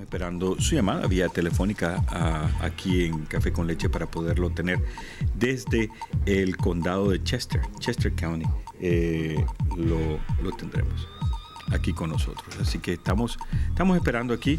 Estamos esperando su llamada vía telefónica aquí en Café con Leche para poderlo tener desde el condado de Chester County. Lo tendremos aquí con nosotros. Así que estamos esperando aquí.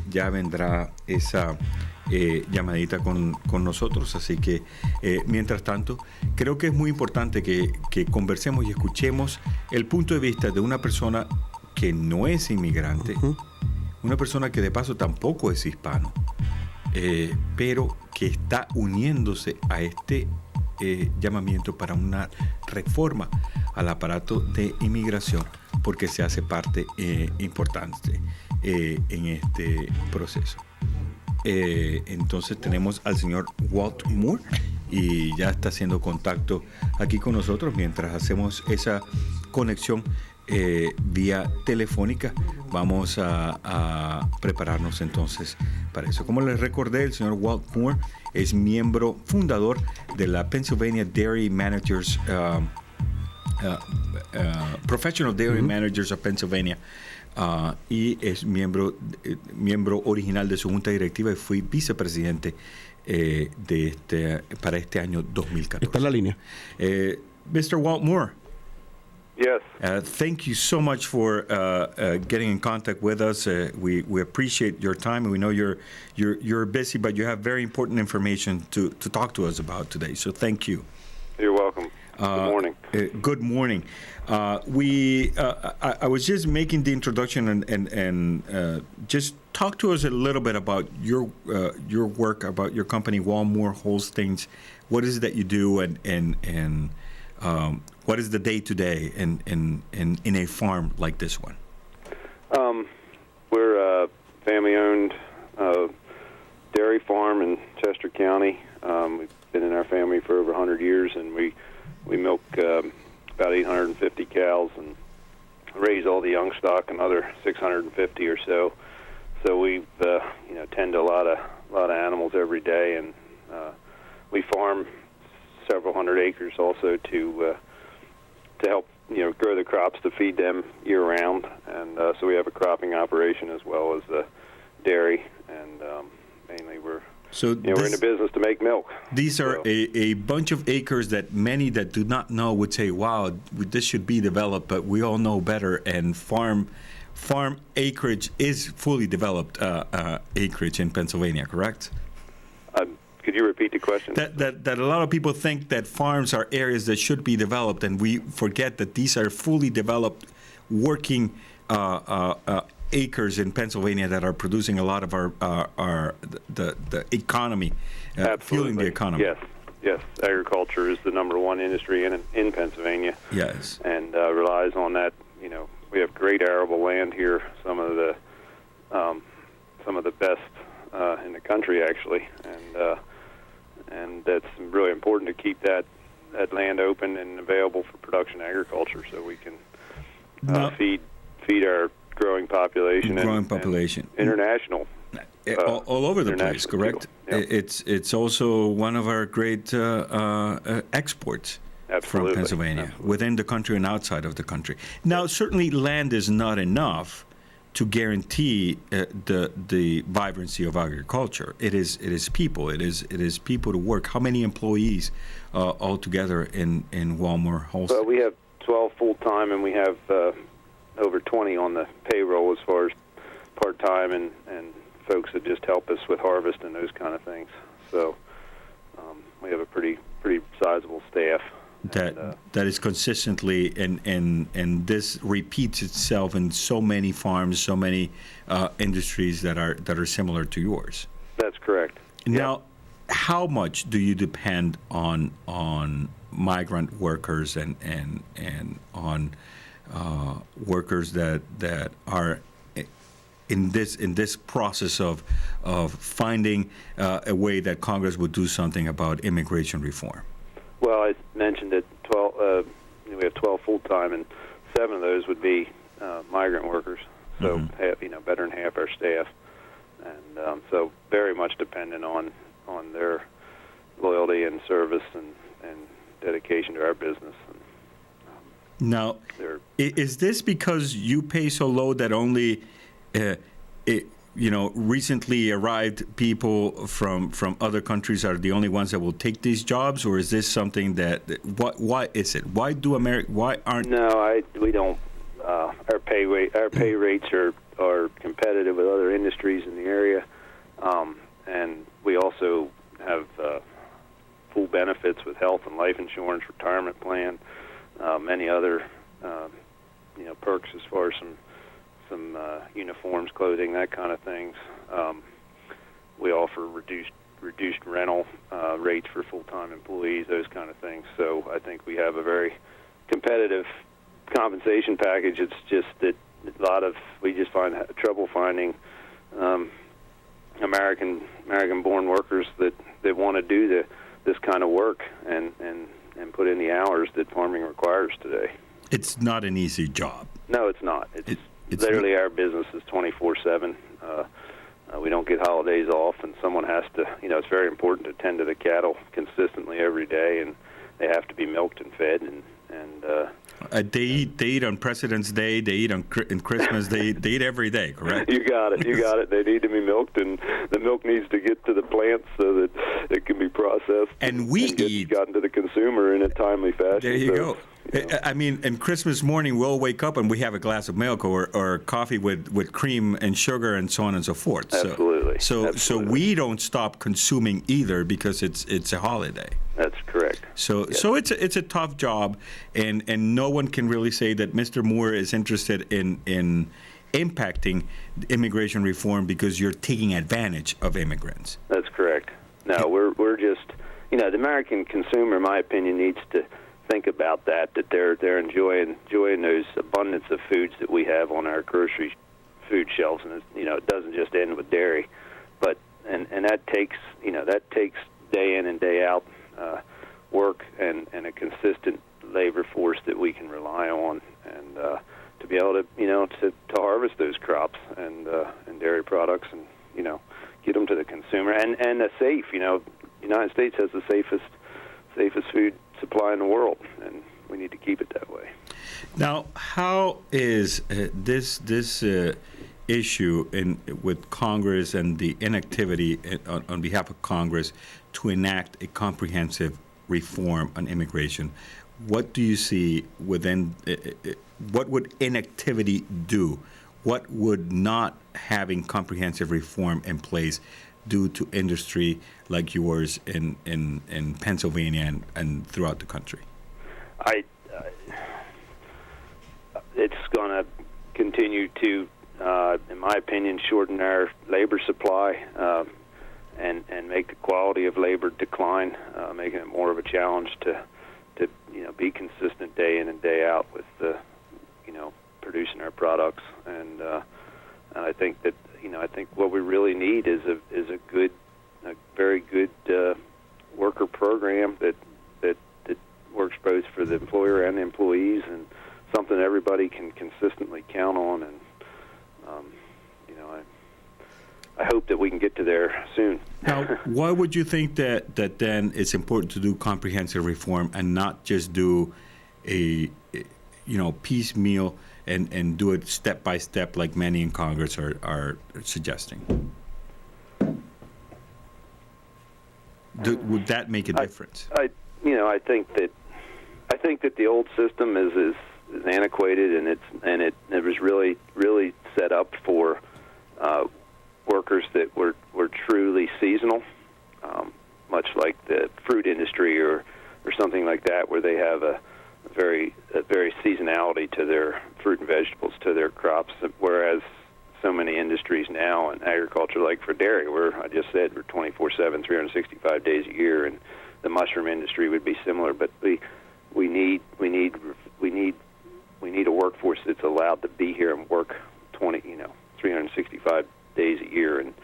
Ya vendrá esa llamadita con nosotros. Así que, mientras tanto, creo que es muy importante que conversemos y escuchemos el punto de vista de una persona que no es inmigrante, una persona que de paso tampoco es hispano, pero que está uniéndose a este llamamiento para una reforma al aparato de inmigración, porque se hace parte importante en este proceso. Entonces tenemos al señor Walt Moore y ya está haciendo contacto aquí con nosotros mientras hacemos esa conexión vía telefónica. Vamos a prepararnos entonces para eso. Como les recordé, el señor Walt Moore es miembro fundador de la Pennsylvania Dairy Managers Professional Dairy Managers of Pennsylvania, y es miembro original de su junta directiva y fui vicepresidente para este año 2014. Está en la línea. Mr. Walt Moore. Yes. Thank you so much for getting in contact with us. We appreciate your time, and we know you're busy, but you have very important information to talk to us about today. So thank you. You're welcome. Good morning. Good morning. I was just making the introduction and just talk to us a little bit about your work, about your company, Walt Moore Holsteins. What is it that you do, and what is the day-to-day in a farm like this one? We're a family-owned dairy farm in Chester County. We've been in our family for over 100 years, and we milk about 850 cows and raise all the young stock, another 650 or so. So we tend to a lot of animals every day, and we farm several hundred acres also to help grow the crops to feed them year round, and so we have a cropping operation as well as the dairy, and mainly we're in the business to make milk. These are a bunch of acres that many that do not know would say, wow, this should be developed, but we all know better, and farm acreage is fully developed acreage in Pennsylvania, correct? Could you repeat the question? That a lot of people think that farms are areas that should be developed, and we forget that these are fully developed working acres in Pennsylvania that are producing a lot of the economy, fueling the economy. Yes. Agriculture is the number one industry in Pennsylvania. Yes, and relies on that. We have great arable land here, some of the best in the country actually, and that's really important to keep that land open and available for production agriculture, so we can feed our growing population. International. All over the place, correct? Yeah. It's also one of our great exports. Absolutely. From Pennsylvania, within the country and outside of the country. Now, certainly land is not enough to guarantee the vibrancy of agriculture. It is people. It is people to work. How many employees altogether in Walt Moore Holstein? Well, we have 12 full-time, and we have over 20 on the payroll as far as part-time and folks that just help us with harvest and those kind of things. So we have a pretty sizable staff. That is consistently, and this repeats itself in so many farms, so many industries that are similar to yours. That's correct. Now, how much do you depend on migrant workers and on workers that are in this process of finding a way that Congress would do something about immigration reform? Well, I mentioned that we have 12 full-time, and 7 of those would be migrant workers. So, better than half our staff, and so very much dependent on their loyalty and service and dedication to our business. Now, is this because you pay so low that only recently arrived people from other countries are the only ones that will take these jobs, or is this something that why is it? Why aren't? No, we don't. Our pay rates are competitive with other industries in the area, and we also have full benefits with health and life insurance, retirement plan, many other perks as far as some uniforms, clothing, that kind of things. We offer reduced rental rates for full-time employees, those kind of things. So I think we have a very competitive compensation package. It's just that we just find trouble finding American-born workers that want to do this kind of work and put in the hours that farming requires today. It's not an easy job. No, it's not. It's literally our business is 24/7. We don't get holidays off, and someone has to. It's very important to tend to the cattle consistently every day, and they have to be milked and fed, and they eat on President's Day. They eat on Christmas. They eat every day. Correct. You got it. They need to be milked, and the milk needs to get to the plants so that it can be processed and get gotten to the consumer in a timely fashion. There you go. I mean, on Christmas morning, we'll wake up and we have a glass of milk or coffee with cream and sugar and so on and so forth. Absolutely. So we don't stop consuming either because it's a holiday. That's correct. So it's a tough job, and no one can really say that Mr. Moore is interested in impacting immigration reform because you're taking advantage of immigrants. That's correct. No, we're just the American consumer, in my opinion, needs to think about that they're enjoying those abundance of foods that we have on our grocery food shelves, and it doesn't just end with dairy, but and that takes day in and day out work and a consistent labor force that we can rely on, and to be able to harvest those crops and dairy products and get them to the consumer and a safe. The United States has the safest food supply in the world, and we need to keep it that way. Now, how is this issue with Congress and the inactivity on behalf of Congress to enact a comprehensive reform on immigration? What do you see within? What would inactivity do? What would not having comprehensive reform in place do to industry like yours in Pennsylvania and throughout the country? It's going to continue to, in my opinion, shorten our labor supply and make the quality of labor decline, making it more of a challenge to be consistent day in and day out with producing our products. And I think that I think what we really need is a very good worker program that works both for the employer and the employees, and something everybody can consistently count on. And I hope that we can get to there soon. Now, why would you think that then it's important to do comprehensive reform and not just do a piecemeal and do it step by step like many in Congress are suggesting? Would that make a difference? I think that the old system is antiquated, and it was really set up for workers that were truly seasonal, much like the fruit industry or something like that, where they have a very seasonality to their fruit and vegetables, to their crops, whereas so many industries now in agriculture, like for dairy, where I just said we're 24/7, 365 days a year, and the mushroom industry would be similar. But we need a workforce that's allowed to be here and work 365 days a year, and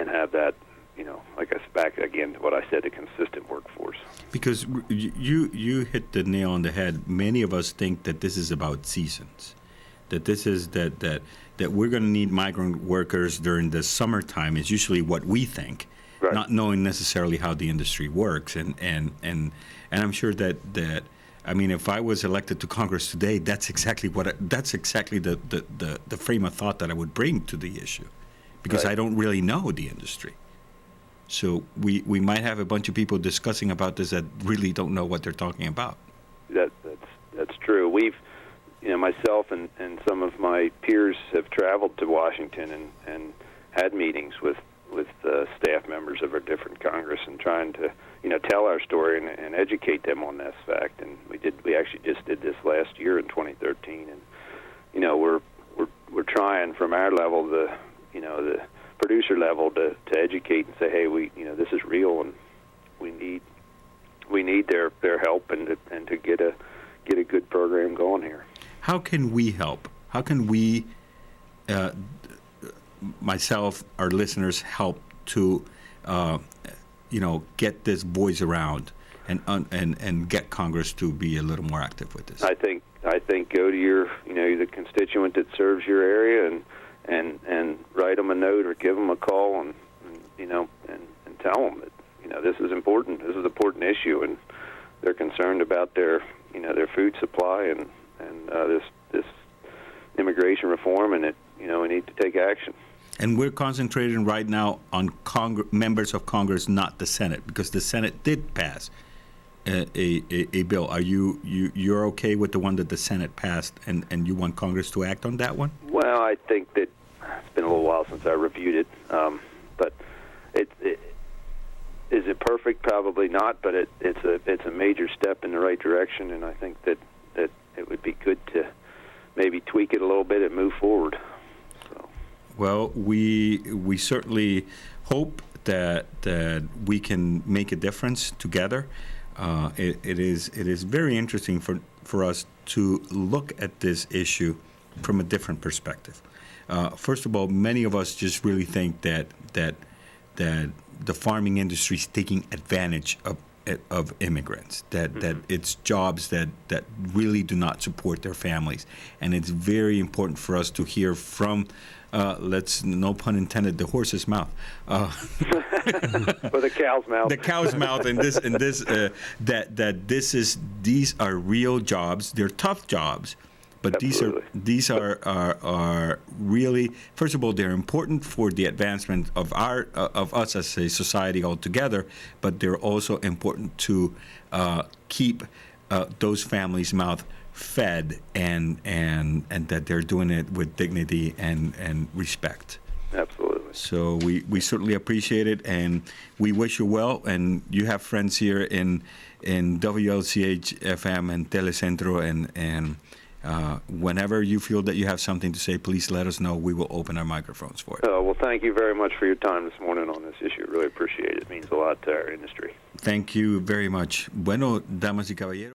have that, like I said, back again to what I said, a consistent workforce. Because you hit the nail on the head. Many of us think that this is about seasons, that this is that we're going to need migrant workers during the summertime is usually what we think, not knowing necessarily how the industry works. And I'm sure that I mean, if I was elected to Congress today, that's exactly the frame of thought that I would bring to the issue, because Right. I don't really know the industry. So we might have a bunch of people discussing about this that really don't know what they're talking about. That's true. We've, myself and some of my peers have traveled to Washington and had meetings with staff members of our different Congress and trying to, tell our story and educate them on this fact. And we actually just did this last year in 2013. And, we're trying from our level, the producer level, to educate and say, hey, this is real, and we need their help and to get a good program going here. How can we help? How can we, myself, our listeners, help to, get this voice around and get Congress to be a little more active with this? I think go to your the constituent that serves your area and write them a note or give them a call and tell them that this is important. This is an important issue, and they're concerned about their food supply and this immigration reform, and we need to take action. And we're concentrating right now on members of Congress, not the Senate, because the Senate did pass a bill. Are you're okay with the one that the Senate passed, and you want Congress to act on that one? Well, I think that it's been a little while since I reviewed it, but is it perfect? Probably not, but it's a major step in the right direction, and I think that it would be good to maybe tweak it a little bit and move forward. So. Well, we certainly hope that we can make a difference together. It is very interesting for us to look at this issue from a different perspective. First of all, many of us just really think that the farming industry is taking advantage of immigrants, that it's jobs that really do not support their families. And it's very important for us to hear from, no pun intended, the horse's mouth. Or the cow's mouth. The cow's mouth, these are real jobs. They're tough jobs. But Absolutely. these are really, first of all, they're important for the advancement of us as a society altogether. But they're also important to keep those families' mouth fed, and that they're doing it with dignity and respect. Absolutely. So we certainly appreciate it, and we wish you well. And you have friends here in WLCH FM and Telecentro, and whenever you feel that you have something to say, please let us know. We will open our microphones for it. Well, thank you very much for your time this morning on this issue. Really appreciate it. It means a lot to our industry. Thank you very much. Bueno, damas y caballeros.